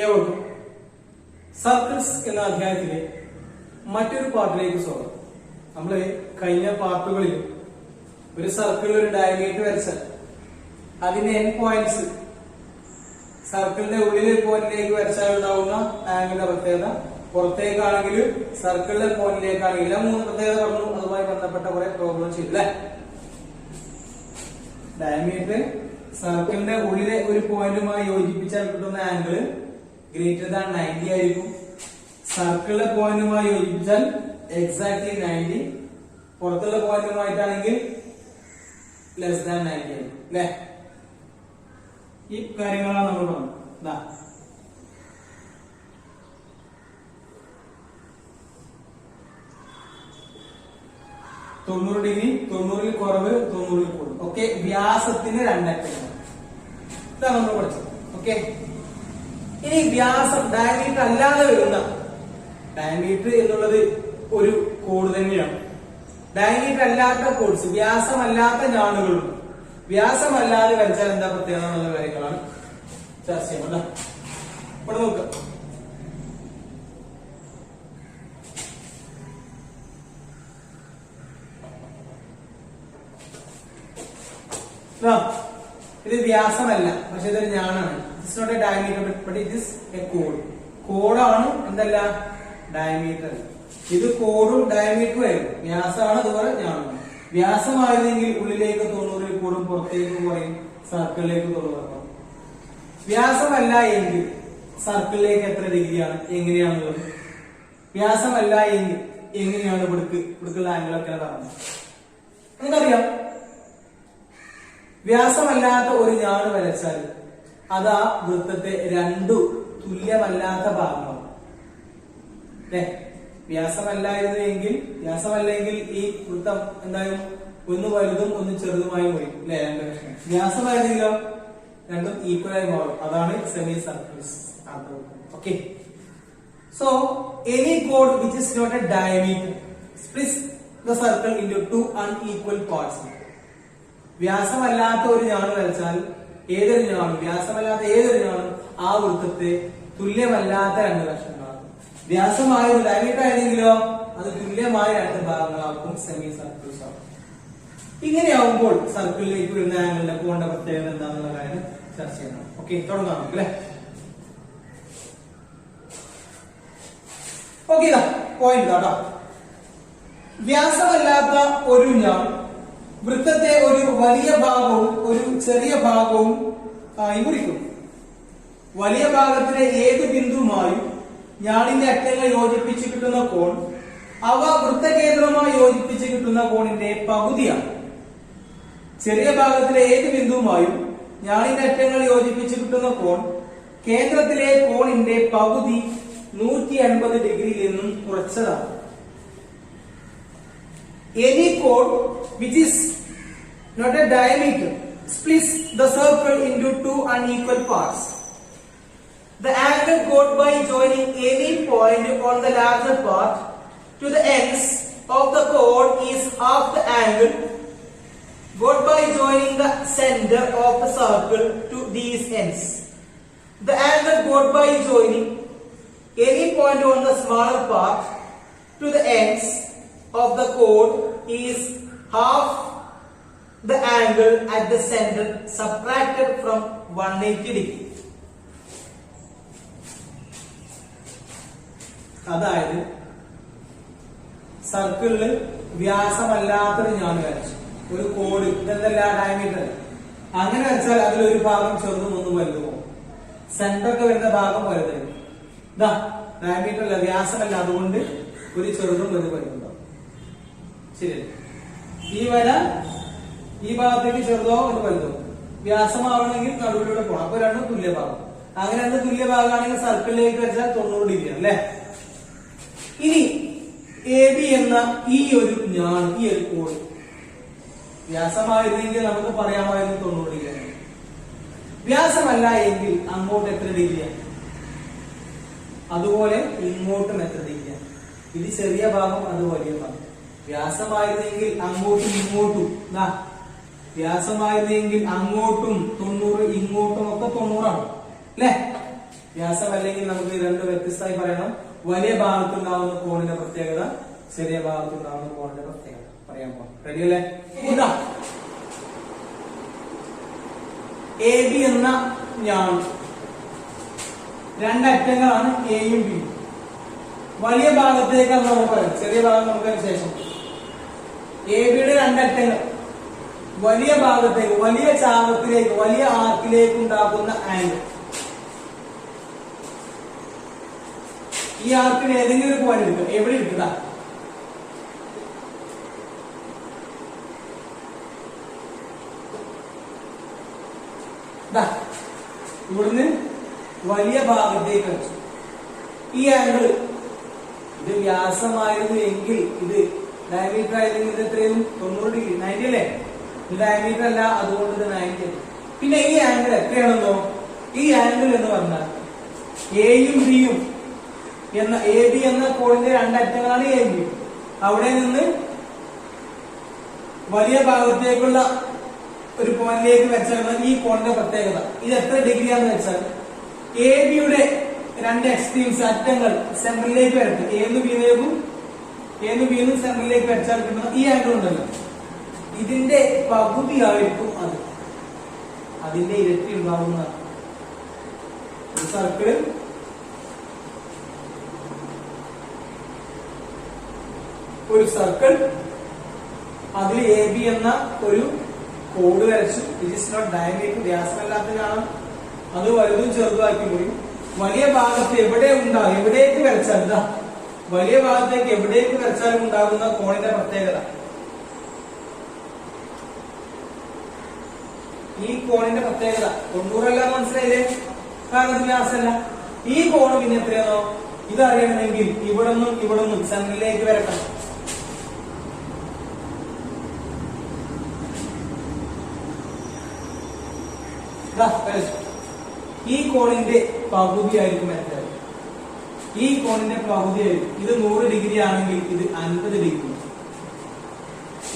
ഏവർക്കും സർക്കിൾസ് എന്ന അധ്യായത്തിലെ മറ്റൊരു പാർട്ടിലേക്ക് സ്വാഗതം. നമ്മള് കഴിഞ്ഞ പാർട്ടുകളിൽ ഒരു സർക്കിളിൽ ഒരു ഡയമീറ്റർ വരച്ചാൽ അതിന്റെ എൻ പോയിന്റ്സ് സർക്കിളിന്റെ ഉള്ളിലെ പോയിന്റിലേക്ക് വരച്ചാൽ ഉണ്ടാവുന്ന ആംഗിളിന്റെ പ്രത്യേകത, പുറത്തേക്കാണെങ്കിൽ സർക്കിളിലെ പോയിന്റിലേക്കാണെങ്കിൽ എല്ലാം മൂന്ന് പ്രത്യേകത പറഞ്ഞു. അതുമായി ബന്ധപ്പെട്ട കുറെ പ്രോബ്ലം ചെയ്തില്ലേ? ഡയമീറ്റർ സർക്കിളിന്റെ ഉള്ളിലെ ഒരു പോയിന്റുമായി യോജിപ്പിച്ചാൽ കിട്ടുന്ന ആംഗിള് ഗ്രേറ്റർ ദാൻ 90 ആയിരിക്കും. സർക്കിളിലെ പോയിന്റുമായി യോജിപ്പിച്ചാൽ എക്സാക്ട്ലി 90, പുറത്തുള്ള പോയിന്റുമായിട്ടാണെങ്കിൽ ലെസ് ദാൻ 90 ആയിരിക്കും അല്ലെ? ഈ കാര്യങ്ങളാണ് നമ്മൾ പറഞ്ഞത്. 90 ഡിഗ്രി, 90-ൽ കുറവ്, 90-ൽ കൂടുതൽ. ഓക്കെ, വ്യാസത്തിന് രണ്ടറ്റങ്ങൾ. ഇതാണ് നമ്മൾ പഠിച്ചത്. ഓക്കെ, ഇനി വ്യാസം ഡയമീറ്റർ അല്ലാതെ വരുന്ന, ഡയമീറ്റർ എന്നുള്ളത് ഒരു കോഡ് തന്നെയാണ്. ഡയമീറ്റർ അല്ലാത്ത കോഡ്സ്, വ്യാസമല്ലാത്ത ഞാണുകളുണ്ട്. വ്യാസമല്ലാതെ വരച്ചാൽ എന്താ പ്രത്യേകത എന്നുള്ള കാര്യങ്ങളാണ് ചർച്ച ചെയ്യുന്നത്. ഇവിടെ നോക്കാം. ഇത് വ്യാസമല്ല, പക്ഷെ ഇതൊരു ഞാനാണ്. It's not a diameter but it is a കോഡ്. കോഡാണ്, എന്തല്ല ഡയമീറ്റർ. ഇത് കോഡും ഡയമീറ്ററും ആയിരുന്നു. വ്യാസമാണ്, അതുപോലെ ഞാനാണ്. വ്യാസമായിരുന്നെങ്കിൽ ഉള്ളിലേക്ക് 90-ൽ കൂടും, പുറത്തേക്ക് കുറയും, സർക്കിളിലേക്ക് 90. വ്യാസമല്ല എങ്കിൽ സർക്കിളിലേക്ക് എത്ര ഡിഗ്രിയാണ്, എങ്ങനെയാണുള്ളത്? വ്യാസമല്ല എങ്കിൽ എങ്ങനെയാണ് ഇവിടുക്കുള്ള ആംഗിളൊക്കെ പറഞ്ഞത് നിങ്ങൾക്കറിയാം. വ്യാസമല്ലാത്ത ഒരു ഞാണ് വരച്ചാൽ അത് ആ വൃത്തത്തെ രണ്ടു തുല്യമല്ലാത്ത ഭാഗമാണ്. വ്യാസമല്ലെങ്കിൽ ഈ വൃത്തം എന്തായാലും ഒന്ന് വലുതും ഒന്ന് ചെറുതുമായി പോയി അല്ലെ? രണ്ട് കഷ്ണം. വ്യാസമായിരുന്നെങ്കിലോ രണ്ടും ഈക്വലായി മാറും. അതാണ് semi circles. Okay, so any കോഡ് which is not a diameter splits the circle into two unequal parts. വ്യാസമല്ലാത്ത ഒരു ഞാണ് വരച്ചാൽ വ്യാസമല്ലാത്ത ഏതൊരു ഞാണും ആ വൃത്തത്തെ തുല്യമല്ലാത്ത രണ്ട് കഷ്ണങ്ങളാക്കും. വ്യാസമായ ഒരു ഡയമീറ്റർ ആയിരുന്നെങ്കിലോ അത് തുല്യമായ രണ്ട് ഭാഗങ്ങളാക്കും, സെമി സർക്കിൾസ് ആവും. ഇങ്ങനെയാവുമ്പോൾ സർക്കിളിലേക്ക് വരുന്ന ആംഗിളിന്റെ കോണിന്റെ പ്രത്യേകത എന്താണെന്നുള്ള കാര്യം ചർച്ച ചെയ്യണം. ഓക്കെ, തുടങ്ങാം അല്ലെ? ഓക്കെ, പോയിന്റ് കേട്ടോ. വ്യാസമല്ലാത്ത ഒരു ഞാൻ വൃത്തത്തെ ഒരു വലിയ ഭാഗവും ഒരു ചെറിയ ഭാഗവും ആയി മുറിക്കും. വലിയ ഭാഗത്തിലെ ഏത് ബിന്ദുവുമായും ഞാണിന്റെ അറ്റങ്ങൾ യോജിപ്പിച്ച് കിട്ടുന്ന കോൺ അവ വൃത്തകേന്ദ്രമായി യോജിപ്പിച്ച് കിട്ടുന്ന കോണിന്റെ പകുതിയാണ്. ചെറിയ ഭാഗത്തിലെ ഏത് ബിന്ദുവുമായും ഞാണിന്റെ അറ്റങ്ങൾ യോജിപ്പിച്ച് കിട്ടുന്ന കോൺ കേന്ദ്രത്തിലെ കോണിന്റെ പകുതി 180 ഡിഗ്രിയിൽ നിന്നും കുറച്ചതാണ്. Any chord which is not a diameter splits the circle into two unequal parts. The angle got by joining any point on the larger part to the ends of the chord is half the angle got by joining the center of the circle to these ends. The angle got by joining any point on the smaller part to the ends of the chord is half the angle at the center subtracted from 180 degree. അതായത് സർക്കിളില് വ്യാസമല്ലാത്തൊരു ഞാൻ വരച്ചു, ഒരു code, ഇതെന്തല്ല diameter. അങ്ങനെ വരച്ചാൽ അതിലൊരു ഭാഗം ചെറുതും ഒന്നും വലുതുമോ, സെന്ററൊക്കെ വരുന്ന ഭാഗം വലുതായിരുന്നു. ഇതാ ഡയമീറ്റർ അല്ല, വ്യാസമല്ല, അതുകൊണ്ട് ഒരു ചെറുതും ഒരു വലുതുണ്ടാവും. ശരിയല്ലേ? ഈ വര ഈ ഭാഗത്തേക്ക് ചെറുതോ ഒരു വലുതോ. വ്യാസമാവണമെങ്കിൽ നടുവിലൂടെ പോകണം. അപ്പൊ രണ്ടും തുല്യ ഭാഗം. അങ്ങനെ രണ്ട് തുല്യ ഭാഗമാണെങ്കിൽ സർക്കിളിലേക്ക് വെച്ചാൽ 90 ഡിഗ്രി അല്ലേ? ഇനി എ ബി എന്ന ഈ ഒരു ഞാൻ, ഈ ഒരു കോഡ് വ്യാസമായിരുന്നെങ്കിൽ നമുക്ക് പറയാമായിരുന്നു 90 ഡിഗ്രി. വ്യാസമല്ല എങ്കിൽ അങ്ങോട്ട് എത്ര ഡിഗ്രിയാണ്, അതുപോലെ ഇങ്ങോട്ടും എത്ര ഡിഗ്രിയാണ്. ഇത് ചെറിയ ഭാഗം, അത് വലിയ ഭാഗം. വ്യാസമായിരുന്നെങ്കിൽ അങ്ങോട്ടും ഇങ്ങോട്ടും, വ്യാസമായിരുന്നെങ്കിൽ അങ്ങോട്ടും 90, ഇങ്ങോട്ടും ഒക്കെ 90 ആണ് അല്ലെ? വ്യാസം അല്ലെങ്കിൽ നമുക്ക് രണ്ട് വ്യത്യസ്തമായി പറയണം. വലിയ ഭാഗത്തുണ്ടാവുന്ന കോണിന്റെ പ്രത്യേകത, ചെറിയ ഭാഗത്തുണ്ടാവുന്ന കോണിന്റെ പ്രത്യേകത പറയാൻ പോകാം. റെഡി അല്ലേ? ഇതാ എ ബി എന്ന ഞാൻ രണ്ടറ്റങ്ങളാണ് എയും ബിയും. വലിയ ഭാഗത്തേക്കാണ് നമുക്ക് പറയാം, ചെറിയ ഭാഗം നമുക്ക് ശേഷം. എ ബിയുടെ രണ്ടറ്റങ്ങൾ വലിയ ഭാഗത്തേക്ക്, വലിയ ചാപത്തിലേക്ക്, വലിയ ആർക്കിലേക്ക് ഉണ്ടാക്കുന്ന ആംഗിൾ. ഈ ആർക്കിന് ഏതെങ്കിലും ഒരു പോയിന്റ് എടുക്കുക. എവിടെ എടുക്കുക? ഇവിടുന്ന് വലിയ ഭാഗത്തേക്ക് വെച്ചു. ഈ ആംഗിൾ ഇത് വ്യാസമായിരുന്നു എങ്കിൽ ഇത് ഡയമീറ്റർ ആയിരുന്നെങ്കിൽ ഇത് എത്രയും 90 ഡിഗ്രി, 90 അല്ലേ? ഇത് ഡയമീറ്റർ അല്ല, അതുകൊണ്ട് ഇത് 90. പിന്നെ ഈ ആംഗിൾ എത്രയാണെന്നോ, ഈ ആംഗിൾ എന്ന് പറഞ്ഞാൽ എയും ബിയും എന്ന എ ബി എന്ന കോണിന്റെ രണ്ടറ്റങ്ങളാണ് എ ബി. അവിടെ നിന്ന് വലിയ ഭാഗത്തേക്കുള്ള ഒരു പോയിന്റിലേക്ക് വെച്ചാൽ ഈ കോണിന്റെ പ്രത്യേകത. ഇത് എത്ര ഡിഗ്രിയാന്ന് വെച്ചാൽ എ ബിയുടെ രണ്ട് എക്സ്ട്രീംസ് അറ്റങ്ങൾ സെന്ററിലേക്ക് വരട്ടെ. ഏന്ന് ബിന്നും സെന്ററിലേക്ക് വെച്ചാൽ കിട്ടുന്ന ഈ ആംഗിൾ ഉണ്ടല്ലോ, ഇതിന്റെ പകുതിയായിരിക്കും അത്. അതിന്റെ ഇരട്ടി ഉണ്ടാവുന്നതാണ്. ഒരു സർക്കിൾ അതിൽ എ ബി എന്ന ഒരു കോഡ് വരച്ചു. ഇറ്റ് ഇസ് നോട്ട് ഡയമീറ്റർ, വ്യാസമല്ലാത്ത കാണാം. അത് വലുതും ചെറുതാക്കി പോയി. വലിയ ഭാഗത്ത് എവിടെ ഉണ്ടാകും, എവിടേക്ക് വരച്ചാൽ ഇതാ വലിയ ഭാഗത്തേക്ക് എവിടേക്ക് വരച്ചാലും ഉണ്ടാകുന്ന കോണിന്റെ പ്രത്യേകത. ഈ കോണിന്റെ പ്രത്യേകത 90 അല്ല, മനസ്സിലായില്ലേ? കാരണം ഇത് വ്യാസമല്ല. ഈ കോണ് പിന്നെ എത്രയാണോ ഇതറിയണമെങ്കിൽ ഇവിടുന്നും സെന്ററിലേക്ക് വരക്കണം. ഈ കോണിന്റെ പകുതിയായിരിക്കും എത്ര? ഈ കോണിന്റെ പകുതിയായിരിക്കും. ഇത് 100 ഡിഗ്രി ആണെങ്കിൽ ഇത് 50 ഡിഗ്രി.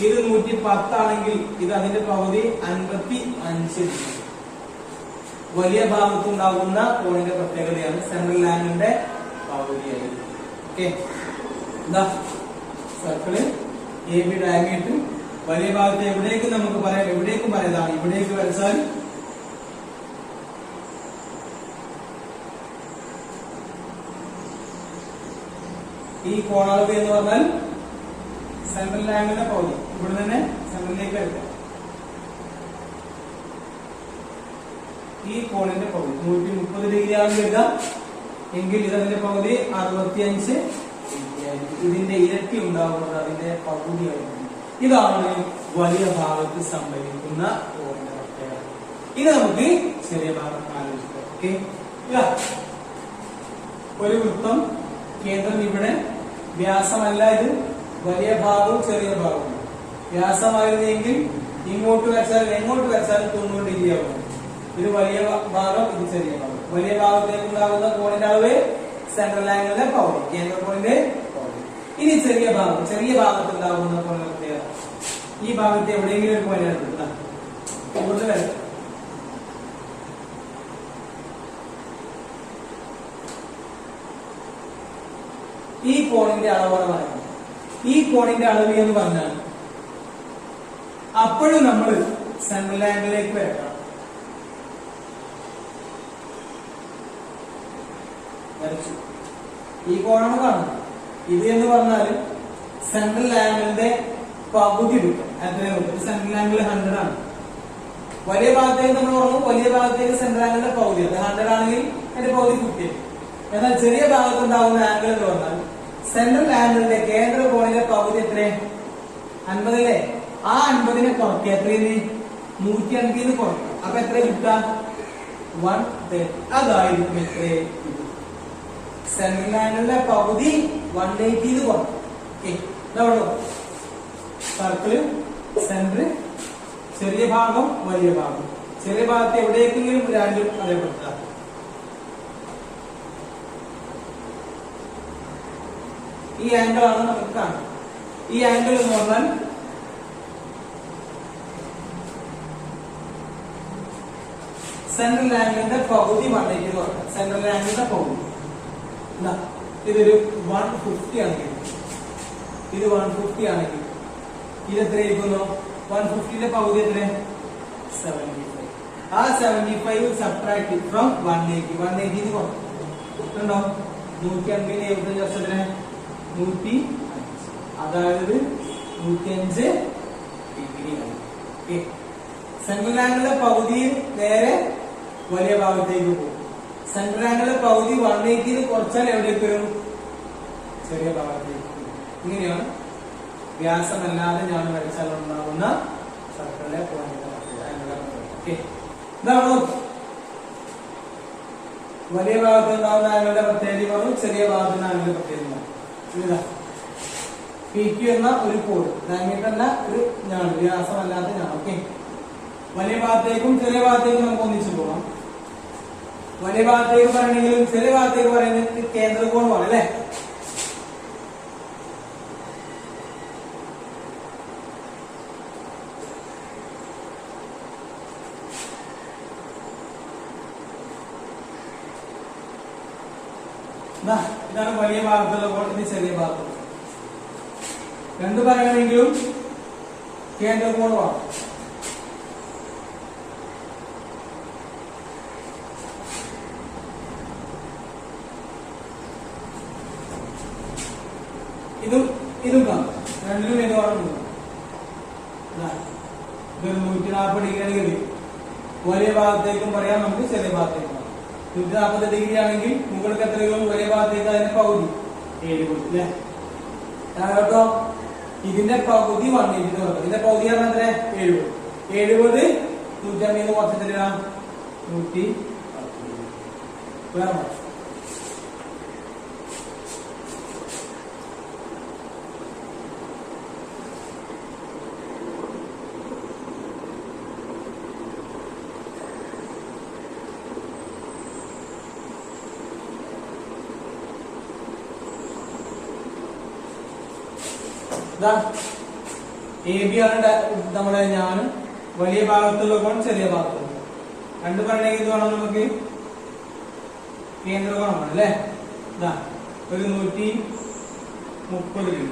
ഇത് 110 ആണെങ്കിൽ ഇത് അതിന്റെ പകുതി 55 ഡിഗ്രി. വലിയ ഭാഗത്തുണ്ടാകുന്ന കോണിന്റെ പ്രത്യേകതയാണ് സെൻട്രൽ ആംഗിളിന്റെ പകുതിയായിരിക്കും. ഓക്കെ, എന്താ സർക്കിള് എ ബി ഡയമീറ്റർ വലിയ ഭാഗത്ത് എവിടേക്ക് നമുക്ക് പറയാം, എവിടേക്കും പറയാതാണ്. ഇവിടേക്ക് വരച്ചാൽ ഈ കോണളവ് എന്ന് പറഞ്ഞാൽ സെൻട്രൽ ആംഗിളിന്റെ പകുതി. ഇവിടെ തന്നെ സെൻട്രലിലേക്ക് വരയ്ക്കാം. ഈ കോണിന്റെ പകുതി 130 ഡിഗ്രി ആണെന്ന് എഴുതാം. എങ്കിൽ ഇതിന്റെ പകുതി 65 ഇതിന്റെ ഇരട്ടി ഉണ്ടാകുന്നത് അതിന്റെ പകുതിയായിരിക്കും. ഇതാണ് വലിയ ഭാഗത്ത് സംഭവിക്കുന്ന കോണിന്റെ പ്രത്യേകത. ഇനി നമുക്ക് ചെറിയ ഭാഗം ആലോചിക്കാം. ഓക്കെ, ഒരു വൃത്തം, കേന്ദ്രം ഇവിടെ, വ്യാസമല്ല ഇത്, വലിയ ഭാഗവും ചെറിയ ഭാഗവും. വ്യാസമായിരുന്നെങ്കിൽ ഇങ്ങോട്ട് വരച്ചാൽ എങ്ങോട്ട് വരച്ചാലും 90 ഡിഗ്രി ആവും. ഇത് വലിയ ഭാഗം, ഇത് ചെറിയ ഭാഗം. വലിയ ഭാഗത്തേക്ക് ഉണ്ടാകുന്ന കോണിന്റെ അളവ് സെൻട്രൽ ആംഗിളിന്റെ പകുതി, കേന്ദ്ര കോണിന്റെ പകുതി. ഇനി ചെറിയ ഭാഗത്ത് ഉണ്ടാകുന്ന കോണിന്റെ പ്രത്യേകത. ഈ ഭാഗത്ത് എവിടെയെങ്കിലും ഒരു പോയിന്റ് എടുക്കാം. ഇങ്ങോട്ട് വരാം. ഈ കോണിന്റെ അളവാണ് പറയുന്നത്. ഈ കോണിന്റെ അളവ് എന്ന് പറഞ്ഞാൽ അപ്പോഴും നമ്മൾ സെൻട്രൽ ആംഗിളിലേക്ക് വരക്കണം. ഈ കോണാണ് കാണുന്നത്. ഇത് എന്ന് പറഞ്ഞാൽ സെൻട്രൽ ആംഗിളിന്റെ പകുതി കിട്ടും. എത്രയും കിട്ടും? സെൻട്രൽ ആംഗിൾ 100 ആണ്. വലിയ ഭാഗത്തേക്ക് നമ്മൾ പറഞ്ഞു, വലിയ ഭാഗത്തേക്ക് സെൻട്രൽ ആംഗിളിന്റെ പകുതി, അത് 100 ആണെങ്കിൽ അതിന്റെ പകുതി 50. എന്നാൽ ചെറിയ ഭാഗത്തുണ്ടാകുന്ന ആംഗിൾ എന്ന് പറഞ്ഞാൽ സെൻട്രൽ ആംഗിളിന്റെ കേന്ദ്ര കോണിന്റെ പകുതി എത്ര? 50 അല്ലേ? ആ 50നെ കുറയ്ക്കുക. എത്രയെന്ന്? 150 കുറയ്ക്കുക. അപ്പൊ എത്ര കിട്ടുക? 130. അതായിരിക്കും എത്ര? സെൻട്രൽ ആംഗിളിന്റെ പകുതി 180 കുറയ്ക്കും. സർക്കിള്, സെന്റർ, ചെറിയ ഭാഗം, വലിയ ഭാഗം. ചെറിയ ഭാഗത്ത് എവിടേക്കെങ്കിലും രണ്ടും അതേപെടുത്തുക. ഈ ആംഗിൾ ആണ് നമുക്ക് കാണുന്നത്. ഈ ആംഗിൾ എന്ന് പറഞ്ഞാൽ സെൻട്രൽ ആംഗിളിന്റെ പകുതി 180 എന്ന് പറയാം. സെൻട്രൽ ആംഗിളിന്റെ പകുതി ഇതൊരു 150 ആണെങ്കിൽ, ഇത് 150 ആണെങ്കിൽ ഇത് എത്രയായിരിക്കുന്നു? 150ന്റെ പകുതി എത്ര? 75. ആ 75 സബ്ട്രാക്ട് ഫ്രം 180. 180 കുറക്കണ്ടോ? 150 75 വർഷത്തിന് 105, അതായത് 105 ഡിഗ്രി ആണ്. സെൻട്രൽ ആംഗിളിലെ പകുതി നേരെ വലിയ ഭാഗത്തേക്ക് പോകും. സെൻട്രൽ ആംഗിളിലെ പകുതി 180 കുറച്ചാൽ എവിടേക്ക് വരും? ചെറിയ ഭാഗത്തേക്ക്. ഇങ്ങനെയാണ് വ്യാസമല്ലാതെ ഞാൻ വരച്ചാൽ ഉണ്ടാകുന്ന സർക്കിളിലെ പോയിന്റ്. ഇതാണ് വലിയ ഭാഗത്ത് ഉണ്ടാകുന്ന ആംഗിളുടെ പ്രത്യേകതയും ചെറിയ ഭാഗത്തുള്ള ആംഗിളുടെ പ്രത്യേകതയും. PQ എന്ന ഒരു കോഡ്, ഡയമീറ്ററല്ല, ഒരു ഞാൻ, വ്യാസമല്ലാത്ത ഞാൻ. ഓക്കെ, വലിയ ഭാഗത്തേക്കും ചെറിയ ഭാഗത്തേക്കും നമുക്ക് ഒന്നിച്ചു പോകാം. വലിയ ഭാഗത്തേക്ക് പറയണെങ്കിലും ചെറിയ ഭാഗത്തേക്ക് പറയുന്നത് കേന്ദ്രകോണമാണ് അല്ലെ? ഇതാണ് വലിയ ഭാഗത്തുള്ള കോൺ, ഇത് ചെറിയ ഭാഗത്തുള്ള. രണ്ടു പറയണമെങ്കിലും കേന്ദ്രകോണമാണ്. ഇതും കാണും, രണ്ടിലും ഏത് കാണുന്നു? ഇതൊരു 140 ഡിഗ്രി കിട്ടി. വലിയ ഭാഗത്തേക്കും പറയാം, നമുക്ക് ചെറിയ ഭാഗത്തേക്കും. 140 ഡിഗ്രി ആണെങ്കിൽ മുകൾക്ക് എത്ര വരും? വലിയ ഭാഗത്തേക്ക് അതിന്റെ പകുതി 70 അല്ലെ? കേട്ടോ, ഇതിന്റെ പകുതി 180. ഇതിന്റെ പകുതി പറഞ്ഞാൽ 70. 70 150 കുറച്ചെത്ര? 110. വേറെ AB ആണ് നമ്മുടെ ഞാൻ. വലിയ ഭാഗത്തുള്ള കോൺ, ചെറിയ ഭാഗത്തുള്ള. രണ്ടു പറഞ്ഞെങ്കിൽ ഇത് വേണം നമുക്ക് കേന്ദ്രകോണമാണ് അല്ലെ? ഒരു 130 ഡിഗ്രി.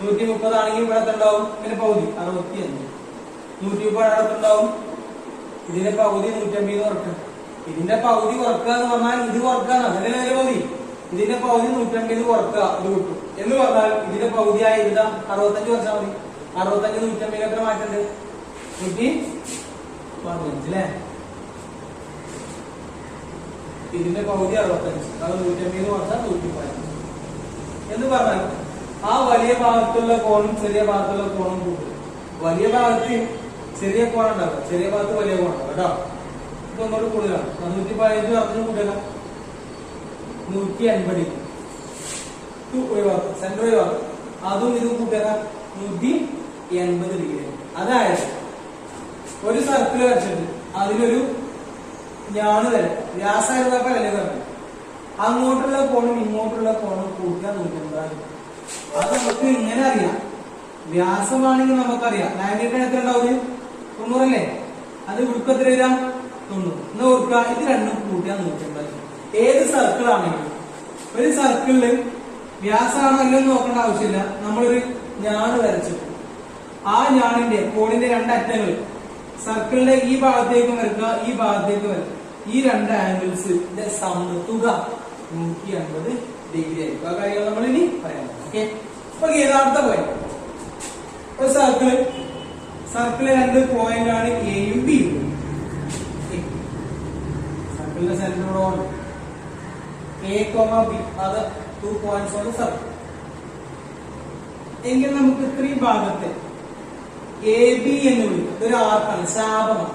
130 ആണെങ്കിൽ ഇവിടെ ഉണ്ടാവും ഇതിന്റെ പകുതി 65. 130 അടുത്തുണ്ടാവും. ഇതിന്റെ പകുതി 150 കുറക്കുക. ഇതിന്റെ പകുതി കുറക്കുക എന്ന് പറഞ്ഞാൽ ഇത് കുറക്കാണ്, അതല്ലേ അതിന്റെ പകുതി. ഇതിന്റെ പകുതി 150 കുറക്കുക, ഇത് കിട്ടും എന്ന് പറഞ്ഞാൽ ഇതിന്റെ പകുതിയായി എഴുതാം. 65 കുറച്ചാൽ മതി. 65 150 എത്ര മാറ്റുണ്ട്? 115 അല്ലെ? ഇതിന്റെ പകുതി 65, അത് 150 കുറച്ചാൽ 115 എന്ന് പറഞ്ഞാൽ ആ വലിയ ഭാഗത്തുള്ള കോണും ചെറിയ ഭാഗത്തുള്ള കോണും കൂട്ടും. വലിയ ഭാഗത്ത് ചെറിയ കോൺ ഉണ്ടാവും, ചെറിയ ഭാഗത്ത് വലിയ കോൺ ഉണ്ടാവും കേട്ടോ. ഇതൊന്നോട് കൂടുതലാണ്. 115 അതിന് കൂട്ടുക 180. ഒഴിവാക്കും, സെന്റർ ഒഴിവാക്കും. അതും ഇതും കൂട്ടുക 180 ഡിഗ്രി. അതായത് ഒരു സർക്കിൾ വരച്ചിട്ട് അതിലൊരു ഞാണ് വരാം. വ്യാസമായിരുന്നപ്പോ അല്ലേ പറഞ്ഞു, അങ്ങോട്ടുള്ള കോണും ഇങ്ങോട്ടുള്ള കോണും കൂട്ടുക 180. അത് നമുക്ക് ഇങ്ങനെ അറിയാം. വ്യാസമാണെങ്കിൽ നമുക്കറിയാം. 90 എത്ര ഉണ്ടാവും? 90 അല്ലേ? അത് ഇവിടുക്ക് എത്ര വരാം? 90. എന്ന് ഓർക്കുക, ഇത് രണ്ടും കൂട്ടിയാൽ 180. ഏത് സർക്കിൾ ആണെങ്കിലും ഒരു സർക്കിളില് വ്യാസമാണോ അല്ലെന്ന് നോക്കേണ്ട ആവശ്യമില്ല. നമ്മളൊരു ഞാണ് വരച്ചിട്ട് ആ ഞാണിന്റെ കോണിന്റെ രണ്ടറ്റങ്ങൾ സർക്കിളിന്റെ ഈ ഭാഗത്തേക്ക് വരക്കുക, ഈ ഭാഗത്തേക്ക് വരക്കുക. ഈ രണ്ട് ആംഗിൾസിന്റെ തുക 180 ഡിഗ്രി ആയിരിക്കും. ആ കാര്യങ്ങൾ നമ്മൾ ഇനി പറയാം. ഓക്കെ, അപ്പൊ യഥാർത്ഥ പോയിന്റ് ഒരു സർക്കിള് രണ്ട് പോയിന്റ് ആണ് എയും ബിയും. സർക്കിളിന്റെ സെന്ററോട് A, B അത് 2 points on the circle. എങ്കിൽ നമുക്ക് ഇത്രയും ഭാഗത്തെ AB എന്ന് വിളിക്കും. ഇതൊരു ആർക്കാണ്, ശാപമാണ്.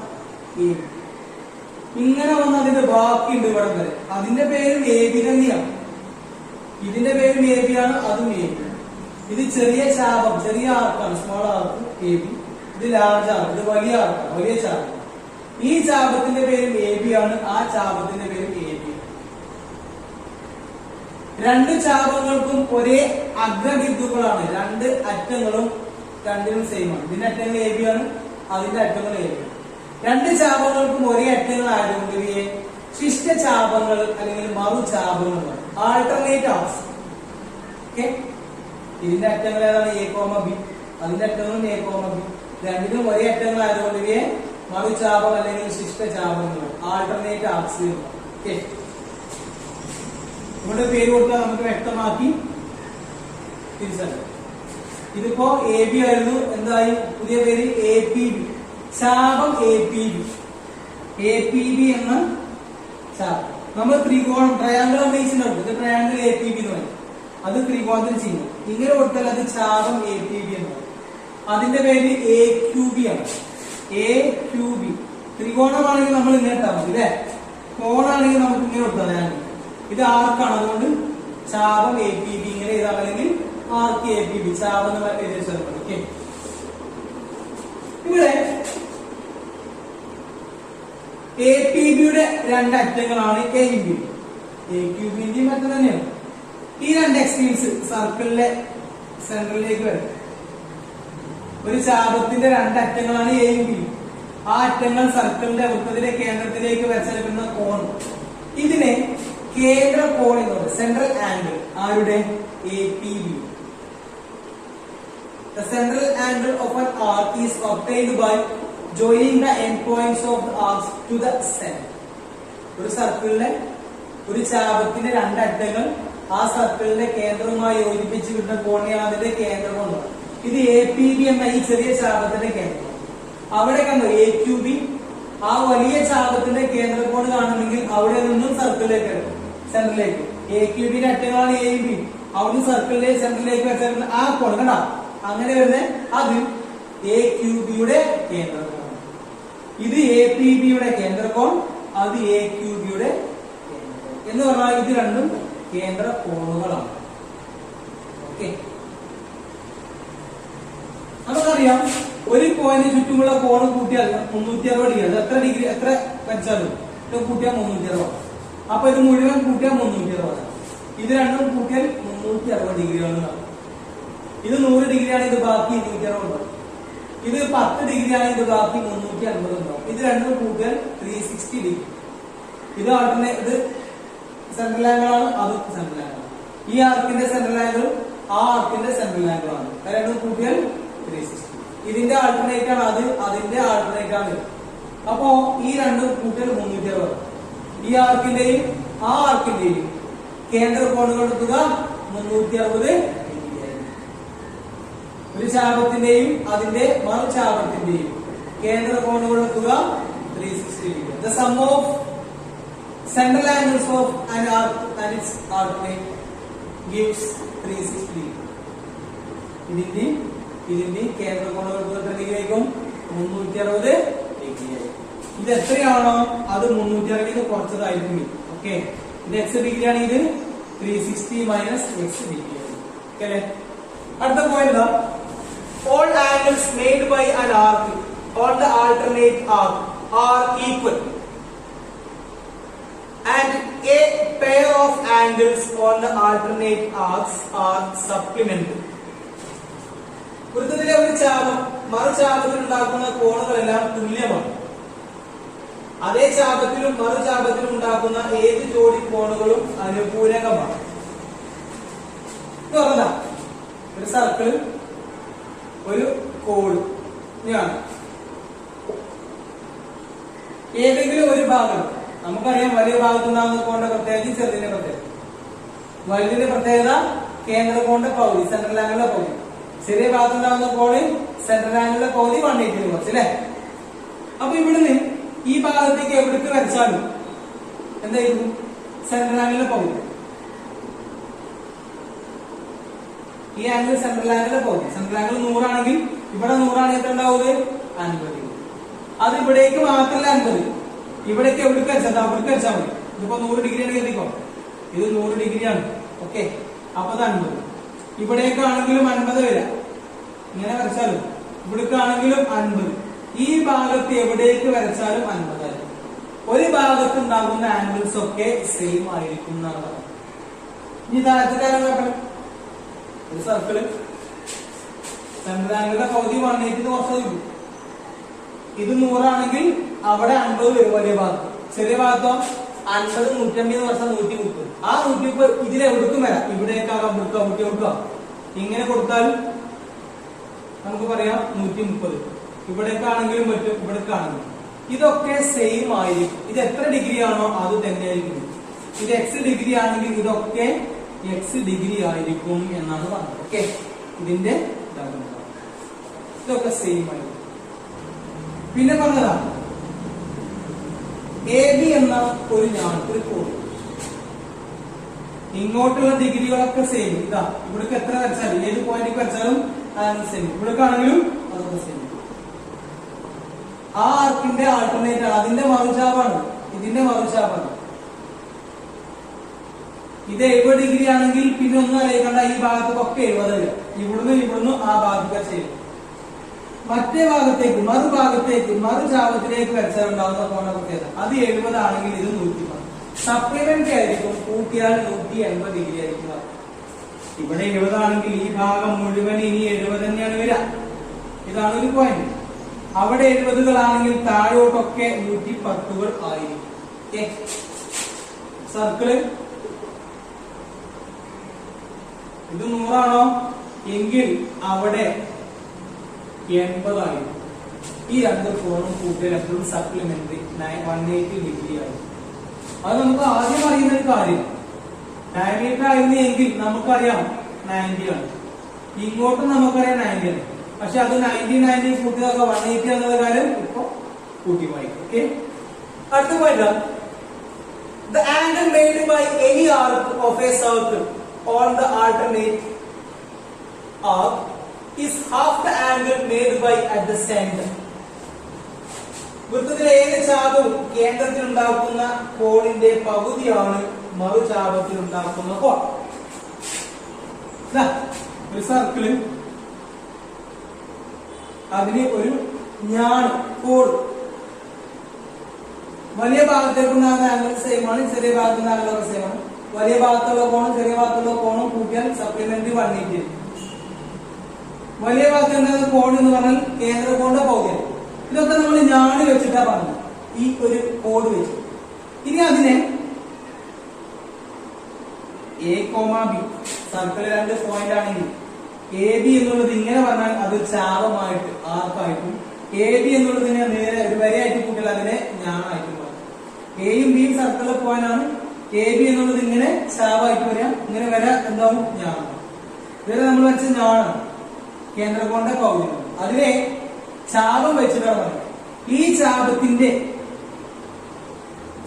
ഇങ്ങനെ വന്ന് അതിന്റെ ബാക്കിയുണ്ട് ഇവിടെ വരെ. അതിന്റെ പേരും AB തന്നെയാണ്. ഇതിന്റെ പേരും AB ആണ്, അതും AB. ഇത് ചെറിയ ശാപം, ചെറിയ ആർക്കാണ്, സ്മോൾ ആർക്ക് AB. ഇത് ലാർജ് ആർക്ക്, ഇത് വലിയ ആർക്കാണ്, വലിയ ശാപം. ഈ ശാപത്തിന്റെ പേരും AB ആണ്, ആ ശാപത്തിന്റെ പേരും AB. രണ്ട് ചാപങ്ങൾക്കും ഒരേ അഗ്രബിന്ദുക്കളാണ്. രണ്ട് അറ്റങ്ങളും രണ്ടിനും സെയിം ആണ്. ഇതിന്റെ അറ്റങ്ങൾ AB ആണ്, അതിന്റെ അറ്റങ്ങൾ AB ആണ്. രണ്ട് ചാപങ്ങൾക്കും ഒരേ അറ്റങ്ങളായതുകൊണ്ട് ഇവയെ ശിഷ്ടചാപങ്ങൾ അല്ലെങ്കിൽ മറുചാപങ്ങൾ, ആൾട്ടർനേറ്റ് ആർക്സ്. ഓക്കെ, ഇതിന്റെ അറ്റങ്ങൾ ഏതാണ്? A comma B. അതിന്റെ അറ്റങ്ങളും എ കോമ ബി. രണ്ടിനും ഒരേ അറ്റങ്ങളായതുകൊണ്ട് ഇവയെ മറുചാപം അല്ലെങ്കിൽ ശിഷ്ടചാപങ്ങൾ, ആൾട്ടർനേറ്റ് ആർക്സ്. ഓക്കെ, ഇവിടെ പേര് കൊടുത്താൽ നമുക്ക് വ്യക്തമാക്കി തിരിച്ചറിയാം. ഇതിപ്പോ എ ബി ആയിരുന്നു, എന്തായി പുതിയ പേര്? A P B. ചാപം A P B. A P B എന്ന ചാപം. നമ്മൾ ത്രികോണം ട്രയാങ്കിൾ ഉപയോഗിച്ചിട്ടുണ്ട്. ഇത് ട്രയാങ്കിൾ എ പി ബി എന്ന് പറയും. അത് ത്രികോണത്തിന് ചെയ്യും. ഇങ്ങനെ കൊടുത്താൽ അത് ചാപം എ പി ബി എന്ന് പറയും. അതിന്റെ പേര് എ ക്യൂ ബി ആണ്. A Q B. ത്രികോണമാണെങ്കിൽ നമ്മൾ ഇങ്ങനെ ഇട്ടാൽ മതി അല്ലെ. കോണാണെങ്കിൽ നമുക്ക് ഇങ്ങനെ കൊടുത്താൽ. ഇത് ആർക്കാണ്, അതുകൊണ്ട് ചാപം എ പി ബി ഇങ്ങനെ ചെയ്താൽ, അല്ലെങ്കിൽ ആർക്ക് എ പി ബി ചാപം എന്ന് എഴുതിയാൽ. ഓക്കെ, ഇവിടെ എ പി ബിയുടെ രണ്ടറ്റങ്ങളാണ് എയും ബി. എ ക്യൂ ബിന്റെയും അറ്റം തന്നെയാണ്. ഈ രണ്ട് എക്സ്ട്രീംസ് സർക്കിളിലെ സെന്ററിലേക്ക് വരും. ഒരു ചാപത്തിന്റെ രണ്ടറ്റങ്ങളാണ് എയും ബിയും. ആ അറ്റങ്ങൾ സർക്കിളിന്റെ വൃത്തത്തിലെ കേന്ദ്രത്തിലേക്ക് വരച്ചെടുക്കുന്ന കോൺ. ഇതിനെ കേന്ദ്ര കോൺ എന്ന് പറയും, സെൻട്രൽ ആംഗിൾ. ആരുടെ? A P B. The central angle of an arc is obtained by joining the endpoints of the arcs to the center. ഒരു സർക്കിളിലെ ഒരു ചാപത്തിന്റെ രണ്ടറ്റങ്ങൾ ആ സർക്കിളിന്റെ കേന്ദ്രവുമായി യോജിപ്പിച്ച് കിട്ടുന്ന കോണിയാണ് അതിന്റെ കേന്ദ്രം. ഇത് എ പി ബി എന്ന ഈ ചെറിയ ചാപത്തിന്റെ കേന്ദ്രം. അവിടെ കണ്ടോ എ ക്യൂ ബി? ആ വലിയ ചാപത്തിന്റെ കേന്ദ്രകോൺ കാണുമെങ്കിൽ അവിടെ നിന്നും സർക്കിളിലേക്ക് എടുക്കും, സെന്ററിലേക്ക്. എ ക്യൂ ബിന്റെ അറ്റങ്ങളാണ് എ ബി. അവിടുന്ന് സർക്കിളിലേക്ക് സെന്ററിലേക്ക് വെച്ചാൽ ആ കോൺ കണ്ടാ അങ്ങനെ വരുന്നത്, അത് എ ക്യൂ ബിയുടെ കേന്ദ്രകോൺ. ഇത് എ പി ബിയുടെ കേന്ദ്രകോൺ, അത് എ ക്യൂ ബിയുടെ കേന്ദ്രകോൺ എന്ന് പറഞ്ഞാൽ ഇത് രണ്ടും കേന്ദ്ര കോണുകളാണ്. ഓക്കെ, നമുക്കറിയാം ഒരു കോണിന് ചുറ്റുമുള്ള കോണ് കൂട്ടിയാൽ 360 ഡിഗ്രി. അത് എത്ര ഡിഗ്രി എത്ര വെച്ചാലും ഇത് കൂട്ടിയാൽ 360. അപ്പൊ ഇത് മുഴുവൻ കൂട്ടിയാൽ 360. ഇത് രണ്ടും കൂട്ടിയാൽ 360 ഡിഗ്രിയാണ്. ഇത് 100 ഡിഗ്രിയാണ്, ഇത് ബാക്കി 260. ഇത് 10 ഡിഗ്രിയാണ്, ഇത് ബാക്കി 350 ഉണ്ടാവും. ഇത് രണ്ടും കൂട്ടിയാൽ 360 ഡിഗ്രി. ഇത് ഇത് സെൻട്രൽ ആംഗിൾ ആണ്, അത് സെൻട്രൽ ആംഗിൾ. ഈ ആർക്കിന്റെ സെൻട്രൽ ആംഗിൾ ആ ആർക്കിന്റെ സെൻട്രൽ ആംഗിൾ ആണ്. രണ്ടും കൂട്ടിയാൽ 360. ഇതിന്റെ ആൾട്ടർനേറ്റ് ആണ് അത്, അതിന്റെ ആൾട്ടർനേറ്റ് ആണ്. അപ്പോ ഈ രണ്ടും കൂട്ടിയാൽ 360. ഈ ആർക്കിന്റെയും ആ ആർക്കിന്റെയും കേന്ദ്ര കോണുകൾ എടുക്കുക 360 ഒരു ചാപത്തിന്റെയും അതിന്റെ മറുചാപത്തിന്റെയും കേന്ദ്ര കോണുകളുടെ തുക 360 degree. The sum of central angles of an arc and its alternate gives 360 degree. ഇതിന്റെ കേന്ദ്ര കോണുകളുടെ എത്ര ഡിഗ്രി ആയിരിക്കും? 360 ഡിഗ്രി ആയിരിക്കും. ഇത് എത്രയാണോ അത് 360 കുറച്ചതായിരിക്കും. ഓക്കെ, ഇത് എക്സ് ഡിഗ്രി ആണ്, ഇത് 360 മൈനസ് എക്സ് ഡിഗ്രി ആയിരിക്കും. ഓക്കെ അല്ലേ? അടുത്ത point, all angles made by an arc on the alternate arc are equal and a pair of angles on the alternate arcs are supplementary. വൃത്തത്തിലെ ഒരു ചാപം മറുചാപത്തിൽ ഉണ്ടാക്കുന്ന കോണുകളെല്ലാം തുല്യമാണ്. അതേ ചാപത്തിലും മറുചാപത്തിലും ഉണ്ടാക്കുന്ന ഏത് ജോഡി കോണുകളും അനുപൂരകമാണ്. ഇത് പറഞ്ഞ ഒരു സർക്കിൾ, ഒരു കോഡ് ഞാൻ ഏതെങ്കിലും ഒരു ഭാഗം നമുക്കറിയാം. വലിയ ഭാഗത്തുണ്ടാകുന്ന കോണിന്റെ പ്രത്യേകത ചെറുതിന്റെ പ്രത്യേകത. വലുതിന്റെ പ്രത്യേകത കേന്ദ്ര കോണിന്റെ പകുതി, സെൻട്രൽ ആംഗിളിലെ പകുതി. ചെറിയ ഭാഗത്തുണ്ടാകുന്ന കോണ് സെൻട്രൽ ആംഗിളിലെ പകുതി 180 കുറച്ച് അല്ലെ. അപ്പൊ ഇവിടുന്ന് ഈ ഭാഗത്തേക്ക് എവിടേക്ക് വരച്ചാലും എന്തായിരിക്കും? സെൻട്രൽ ആംഗിളിലെ പകുതി. ഈ ആംഗിൾ സെൻട്രൽ ആംഗിളിലെ പകുതി. സെൻട്രൽ ആംഗിൾ 100 ആണെങ്കിൽ ഇവിടെ 100 ആണെങ്കിൽ എത്ര ഉണ്ടാവുന്നത്? 50. അത് ഇവിടേക്ക് മാത്രമല്ല 50. ഇവിടേക്ക് എവിടേക്ക് വെച്ചാൽ അവിടേക്ക് വെച്ചാൽ മതി. ഇതിപ്പോ 100 ഡിഗ്രിയാണ് കരുതിക്കോ. ഇത് 100 ഡിഗ്രിയാണ്. ഓക്കെ, അപ്പൊ അത് 50. ഇവിടേക്കാണെങ്കിലും 50 വരാം. ഇങ്ങനെ വരച്ചാലും ഇവിടേക്കാണെങ്കിലും 50. ഈ ഭാഗത്ത് എവിടേക്ക് വരച്ചാലും 50 ആയിരിക്കും. ഒരു ഭാഗത്ത് ഉണ്ടാകുന്ന ആംഗിൾസ് ഒക്കെ സെയിം ആയിരിക്കും എന്നാണ് പറയുന്നത്. ഇനി താഴത്തെ കാര്യം നോക്കണം. ഒരു സർക്കിള് സെൻട്രൽ ആംഗിളിന്റെ പകുതി 180 കുറച്ച് കിട്ടും. ഇത് 100 ആണെങ്കിൽ അവിടെ 50 വരും വലിയ ഭാഗത്ത്. ചെറിയ ഭാഗത്തോ 50 150 വർഷം 130. ആ 130 ഇതിലെവിടേക്കും വരാം. ഇവിടേക്കാകാം, ഇവിടേക്കാം. ഇങ്ങനെ കൊടുത്താൽ നമുക്ക് പറയാം 130. ഇവിടേക്കാണെങ്കിലും പറ്റും, ഇവിടേക്കാണെങ്കിലും. ഇതൊക്കെ സെയിം ആയിരിക്കും. ഇത് എത്ര ഡിഗ്രി ആണോ അത് തന്നെയായിരിക്കും. ഇത് എക്സ് ഡിഗ്രി ആണെങ്കിൽ ഇതൊക്കെ എക്സ് ഡിഗ്രി ആയിരിക്കും എന്നാണ് പറഞ്ഞത്. ഓക്കെ, ഇതിന്റെ ഇതൊക്കെ സെയിം ആയിരിക്കും. പിന്നെ പറഞ്ഞതാ എ ബി എന്ന ഒരു ഞാനൊരു കോഡ്. ഇങ്ങോട്ടുള്ള ഡിഗ്രികളൊക്കെ സെയിം. ഇതാ ഇവിടേക്ക് എത്ര വരച്ചാലും ഏത് പോയിന്റ് വരച്ചാലും അതാണ് സെയിം. ഇവിടേക്കാണെങ്കിലും അതൊക്കെ സെയിം. ആ ആർക്കിന്റെ ആൾട്ടർനേറ്റ് ആണ്, അതിന്റെ മറുചാപാണ്, ഇതിന്റെ മറുചാപാണ്. ഇത് 70 ഡിഗ്രി ആണെങ്കിൽ പിന്നെ ഒന്നും അറിയിക്കണ്ട, ഈ ഭാഗത്തൊക്കെ 70 വരും. ഇവിടുന്ന് ആ ഭാഗത്തൊക്കെ ചെയ്യും. മറ്റേ ഭാഗത്തേക്ക് മറുചാപത്തിലേക്ക് വരച്ചാലുണ്ടാവുന്ന കോണ പ്രത്യേകത അത് 70 ആണെങ്കിൽ ഇത് 110. സപ്ലിമെന്റ് ആയിരിക്കും, കൂട്ടിയാൽ 180 ഡിഗ്രി ആയിരിക്കും. ഇവിടെ 70 ആണെങ്കിൽ ഈ ഭാഗം മുഴുവൻ ഇനി 70 തന്നെയാണ് വരിക. ഇതാണ് ഒരു പോയിന്റ്. അവിടെ 70കളാണെങ്കിൽ താഴോട്ടൊക്കെ 110കൾ ആയിരിക്കും. സർക്കിള് ഇത് 100 ആണോ എങ്കിൽ അവിടെ 80 ആയിരിക്കും. ഈ രണ്ട് കോണും കൂട്ടിയാൽ എപ്പോഴും സപ്ലിമെന്ററി 180 ഡിഗ്രി ആയിരിക്കും. അത് നമുക്ക് ആദ്യം അറിയുന്ന ഒരു കാര്യം. ഡയമീറ്റർ ആയിരുന്നെങ്കിൽ നമുക്കറിയാം 90 ആണ്, ഇങ്ങോട്ടും നമുക്കറിയാം 90 ആണ്. പക്ഷെ അത് 90 കൂട്ടിയതൊക്കെ 180 എന്നുള്ള കാര്യം ഇപ്പൊ കൂട്ടി വായിക്കും. ഓക്കെ, അടുത്ത point. The angle made by any arc of a circle on the alternate arc is half the angle made by at the center. വൃത്തത്തിലെ ഏത് ചാപവും കേന്ദ്രത്തിൽ ഉണ്ടാക്കുന്ന കോണിന്റെ പകുതിയാണ് മറുചാപത്തിൽ ഉണ്ടാക്കുന്ന കോൺ. ഒരു സർക്കിള്, അതിന് ഒരു ഞാണ് കോൺ. വലിയ ഭാഗത്തേക്ക് ഉണ്ടാകുന്ന ആംഗിൾ സെയിം ആണ്, ചെറിയ ഭാഗത്തുള്ള ആംഗിൾ സെയിം ആണ്. വലിയ ഭാഗത്തുള്ള കോണും ചെറിയ ഭാഗത്തുള്ള കോണും കൂട്ടിയാൽ സപ്ലിമെന്ററി 180. വലിയ ഭാഗത്തുണ്ടാകുന്ന കോൺ എന്ന് പറഞ്ഞാൽ കേന്ദ്ര കോണിന്റെ പകുതിയാണ്. ഇതൊക്കെ നമ്മൾ ഞാണ് വെച്ചിട്ടാ പറഞ്ഞത്, ഈ ഒരു കോഡ് വെച്ച്. ഇനി അതിനെ എ കോമ ബി സർക്കിളിൽ 2 പോയിന്റ് ആണെങ്കിൽ എ ബി എന്നുള്ളത് ഇങ്ങനെ പറഞ്ഞാൽ അത് ചാപമായിട്ട് ആർക്കായിട്ടും, എ ബി എന്നുള്ളതിനെ നേരെ ഒരു വരയായിട്ട് കൂട്ടിയാൽ അതിനെ ഞാനായിട്ടും പറയാം. എയും ബിയും സർക്കിളിലെ പോയിന്റ് ആണ്. എ ബി എന്നുള്ളത് ഇങ്ങനെ ചാപായിട്ട് വരാം, ഇങ്ങനെ വര എന്താവും ഞാനാണ്. ഇവരെ നമ്മൾ വെച്ച ഞാനാണ് കേന്ദ്രകോണിന്റെ പകുതി. അതിനെ ചാപം വെച്ചിട്ടാണ് പറയുന്നത്. ഈ ചാപത്തിന്റെ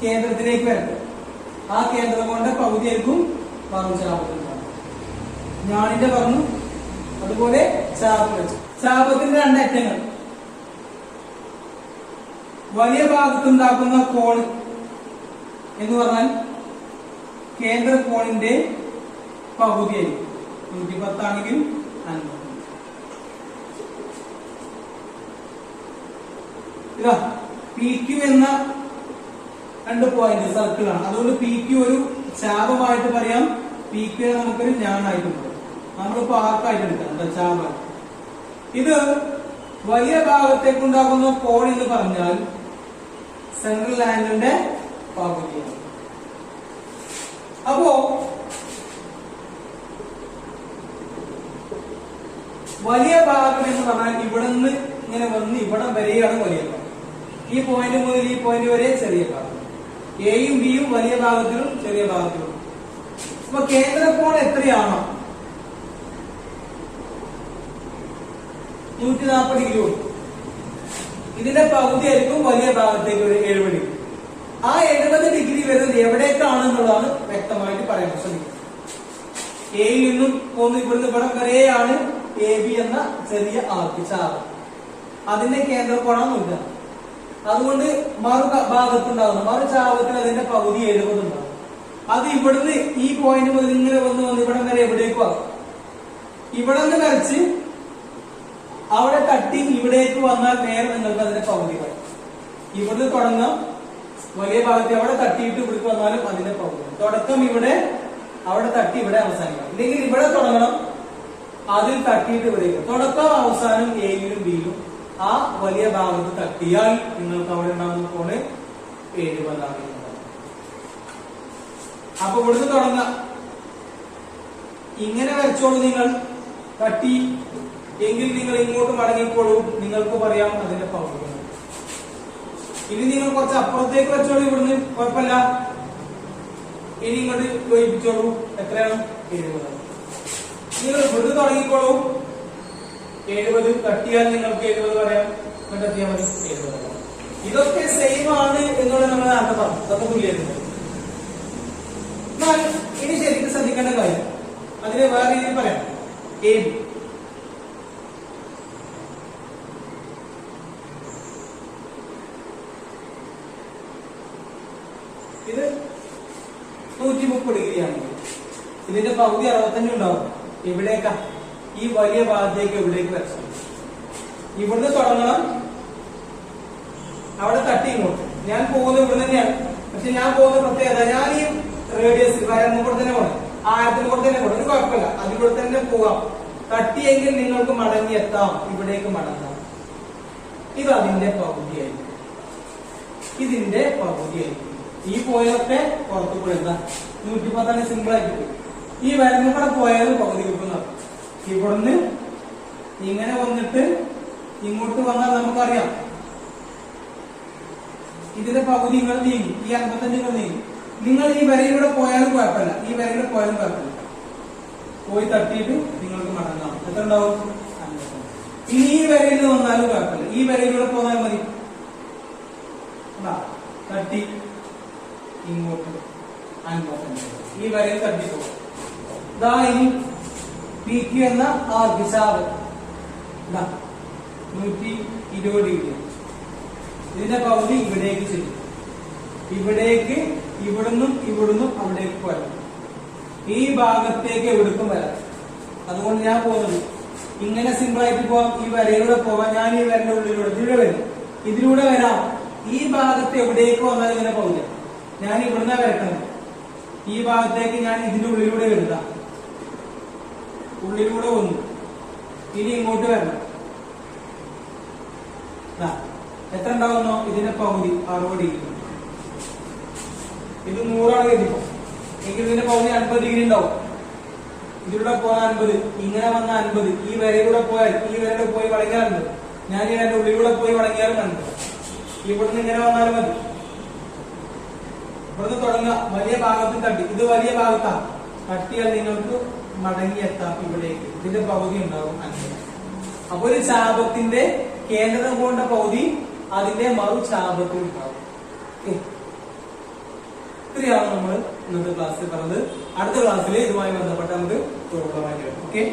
കേന്ദ്രത്തിലേക്ക് വരട്ടെ, ആ കേന്ദ്രകോണിന്റെ പകുതി ആയിരിക്കും മറുചാപത്തിൽ. ഞാനിന്റെ പറഞ്ഞു അതുപോലെ ചാപം വെച്ചു. ചാപത്തിന്റെ 2 അറ്റങ്ങൾ വലിയ ഭാഗത്തുണ്ടാക്കുന്ന കോണ് എന്ന് പറഞ്ഞാൽ കേന്ദ്ര കോണിന്റെ പകുതിയായിരിക്കും. 110 ആണെങ്കിൽ 50. ഇതാ പി ക്യു എന്ന 2 പോയിന്റ് സർക്കിളാണ്. അതുകൊണ്ട് പി ക്യു ഒരു ചാപമായിട്ട് പറയാം, പി ക്യു നമുക്കൊരു ഞാനായിട്ട് പറയാം. നമ്മളിപ്പോ ആർക്കായിട്ട് എടുക്കാം ചാപായിട്ട്. ഇത് വലിയ ഭാഗത്തേക്ക് ഉണ്ടാകുന്ന കോൺ എന്ന് പറഞ്ഞാൽ സെൻട്രൽ ആംഗിളിന്റെ പകുതിയാണ്. അപ്പോ വലിയ ഭാഗം എന്ന് പറഞ്ഞാൽ ഇവിടെ നിന്ന് ഇങ്ങനെ വന്ന് ഇവിടം വരെയാണ് വലിയ ഭാഗം. ഈ പോയിന്റ് മുതൽ ഈ പോയിന്റ് വരെ ചെറിയ ഭാഗം. എയും ബിയും വലിയ ഭാഗത്തിലും ചെറിയ ഭാഗത്തിലും. അപ്പൊ കേന്ദ്ര കോൺ എത്രയാണോ 140 ഡിഗ്രി കൊടുക്കും. ഇതിന്റെ പകുതി ആയിരിക്കും വലിയ ഭാഗത്തേക്ക് 70 ഡിഗ്രി. ആ 70 ഡിഗ്രി വരുന്നത് എവിടേക്കാണെന്നുള്ളതാണ് വ്യക്തമായിട്ട് പറയാൻ ശ്രമിക്കുന്നത്. എയിൽ നിന്നും ഇവിടുന്ന് ഇവിടം വരെയാണ് എ ബി എന്ന ചെറിയ ആർക്ക് ചാപം. അതിന്റെ കേന്ദ്രകോണാണ്. അതുകൊണ്ട് ഭാഗത്തുണ്ടാകുന്നു മറുചാപത്തിൽ അതിന്റെ പകുതി 70 ഉണ്ടാകും. അത് ഇവിടുന്ന് ഈ പോയിന്റ് മുതൽ ഇങ്ങനെ വന്ന് ഇവിടം വരെ എവിടേക്കും ആകും. ഇവിടെ നിന്ന് വരച്ച് അവിടെ തട്ടി ഇവിടേക്ക് വന്നാൽ നേരെ നിങ്ങൾക്ക് അതിന്റെ പകുതി പറയും. ഇവിടുന്ന് തുടങ്ങാം, വലിയ ഭാഗത്ത് അവിടെ തട്ടിയിട്ട് ഇവിടേക്ക് വന്നാലും അതിന്റെ പകുതി. തുടക്കം ഇവിടെ, അവിടെ തട്ടി ഇവിടെ അവസാനിക്കണം. ഇല്ലെങ്കിൽ ഇവിടെ തുടങ്ങണം, അതിൽ തട്ടിയിട്ട് ഇവിടേക്ക്. തുടക്കം അവസാനം എയിലും ബിയിലും ആ വലിയ ഭാഗത്ത് തട്ടിയാൽ നിങ്ങൾക്ക് അവിടെ ഉണ്ടാകുന്ന കോണ് 70 ആണ്. അപ്പൊ ഇവിടുന്ന് തുടങ്ങാം. ഇങ്ങനെ വരച്ചോളൂ നിങ്ങൾ തട്ടി എങ്കിൽ നിങ്ങൾ ഇങ്ങോട്ട് മടങ്ങിക്കോളൂ. നിങ്ങൾക്ക് പറയാം അതിന്റെ പകുതി. ഇനി നിങ്ങൾ കുറച്ച് അപ്പുറത്തേക്ക് വെച്ചോളൂ, ഇവിടുന്ന് കുഴപ്പമില്ല. ഇനി ഇങ്ങോട്ട് യോജിപ്പിച്ചോളൂ. എത്രയാണ്? 70. നിങ്ങൾ ഇവിടുന്ന് തുടങ്ങിക്കോളൂ. 70 തട്ടിയാൽ നിങ്ങൾക്ക് 70 പറയാം. ഇങ്ങോട്ട് എത്തിയാൽ മതി 70. ഇതൊക്കെ സെയിം ആണ് എന്നുള്ള നമ്മൾ നേരത്തെ പറഞ്ഞു. അതൊക്കെ തുല്യത. ഇനി ശരിക്കും ശ്രദ്ധിക്കേണ്ട കാര്യം അതിനെ വേറെ രീതിയിൽ പറയാം. എ ബി ഇത് 130 ഡിഗ്രി ആണെങ്കിൽ ഇതിന്റെ പകുതി 65 ഉണ്ടാവും. എവിടേക്കാ? ഈ വലിയ ഭാഗത്തേക്ക് എവിടേക്ക് വരച്ചു? ഇവിടുന്ന് തുടങ്ങണം, അവിടെ തട്ടി ഇങ്ങോട്ട്. ഞാൻ പോകുന്നത് ഇവിടെ തന്നെയാണ്, പക്ഷെ ഞാൻ പോകുന്ന പ്രത്യേകത ഞാൻ ഈ റേഡിയസ് വരമ്പ് കൂടെ തന്നെ പോകണം, ആഴത്തിൽ കൂടെ തന്നെ പോകണം. ഒരു കുഴപ്പമില്ല, അതിലൂടെ തന്നെ പോകാം. തട്ടിയെങ്കിൽ നിങ്ങൾക്ക് മടങ്ങി എത്താം, ഇവിടേക്ക് മടങ്ങാം. ഇത് അതിന്റെ പകുതിയായിരിക്കും. ഇതിന്റെ പകുതിയായിരിക്കും. ഈ പോയതൊക്കെ പുറത്തു കൂടെ എന്താ 110 സിമ്പിൾ ആയിട്ട് പോയി. ഈ വരമ്പ് കൂടെ പോയാലും പകുതി കിട്ടുന്നത്. ഇവിടുന്ന് ഇങ്ങനെ വന്നിട്ട് ഇങ്ങോട്ട് വന്നാൽ നമുക്കറിയാം ഇതിന്റെ പകുതി നിങ്ങൾ നീങ്ങി, ഈ 55 നിങ്ങൾ നീങ്ങി. നിങ്ങൾ ഈ വരയിലൂടെ പോയാലും കുഴപ്പമില്ല, ഈ വരയിലൂടെ പോയാലും കുഴപ്പമില്ല. പോയി തട്ടിയിട്ട് നിങ്ങൾക്ക് മടങ്ങാം. എത്ര ഉണ്ടാവും? 50. ഇനി ഈ വരയിൽ വന്നാലും കുഴപ്പമില്ല, ഈ വരയിലൂടെ പോന്നാൽ മതി. തട്ടി ഇങ്ങോട്ട് 55. ഈ വരയിൽ തട്ടി പോകും. ഇതാ ഇനി പി ക്യു എന്ന ദിശാവ് 120 ഡിഗ്രി. ഇതിന്റെ പകുതി ഇവിടേക്ക് ചെയ്യും. ഇവിടേക്ക് ഇവിടുന്നും അവിടേക്ക് പോരാം. ഈ ഭാഗത്തേക്ക് എവിടേക്കും വരാം. അതുകൊണ്ട് ഞാൻ പോകുന്നത് ഇങ്ങനെ സിമ്പിൾ ആയിട്ട് പോവാം. ഈ വരയിലൂടെ പോവാം. ഞാൻ ഈ വരന്റെ ഇതിലൂടെ വരും, ഇതിലൂടെ വരാം. ഈ ഭാഗത്ത് എവിടേക്ക് വന്നാൽ ഇങ്ങനെ പകുതി ഞാൻ ഇവിടുന്ന് വരക്കണം. ഈ ഭാഗത്തേക്ക് ഞാൻ ഇതിന്റെ ഉള്ളിലൂടെ വരുന്ന ഉള്ളിലൂടെ വന്നു. ഇനി ഇങ്ങോട്ട് വരണം. എത്ര ഉണ്ടാവുന്നോ? ഇതിന്റെ പകുതി 60 ഡിഗ്രി. ഇത് 100 കരുതിപ്പോ എങ്കിൽ ഇതിന്റെ പകുതി 50 ഡിഗ്രി ഉണ്ടാവും. ഇതിലൂടെ പോയാൽ 50, ഇങ്ങനെ വന്ന 50. ഈ വരയിലൂടെ പോയാൽ ഈ വരയിലൂടെ പോയി വളങ്ങിയാൽ 50. ഞാൻ ഈ വരന്റെ ഉള്ളിലൂടെ പോയി വളങ്ങിയാലും 50. ഇവിടുന്ന് ഇങ്ങനെ വന്നാലും മതി. ഇവിടുന്ന് തുടങ്ങുക, വലിയ ഭാഗത്ത് തട്ടി. ഇത് വലിയ ഭാഗത്താണ്. തട്ടിയാൽ നിങ്ങൾക്ക് മടങ്ങി എത്താം ഇവിടേക്ക്. ഇതിന്റെ പകുതി ഉണ്ടാവും 50. അപ്പൊ ഒരു ചാപത്തിന്റെ കേന്ദ്രം കൊണ്ട പകുതി അതിന്റെ മറു ചാപത്തിൽ ഉണ്ടാവും. ഇത്രയാണ് നമ്മൾ ഇന്നത്തെ ക്ലാസ്സിൽ പറഞ്ഞത്. അടുത്ത ക്ലാസ്സിൽ ഇതുമായി ബന്ധപ്പെട്ട് നമുക്ക് പ്രോബ്ലം ആയിട്ട് വരും. ഓക്കെ.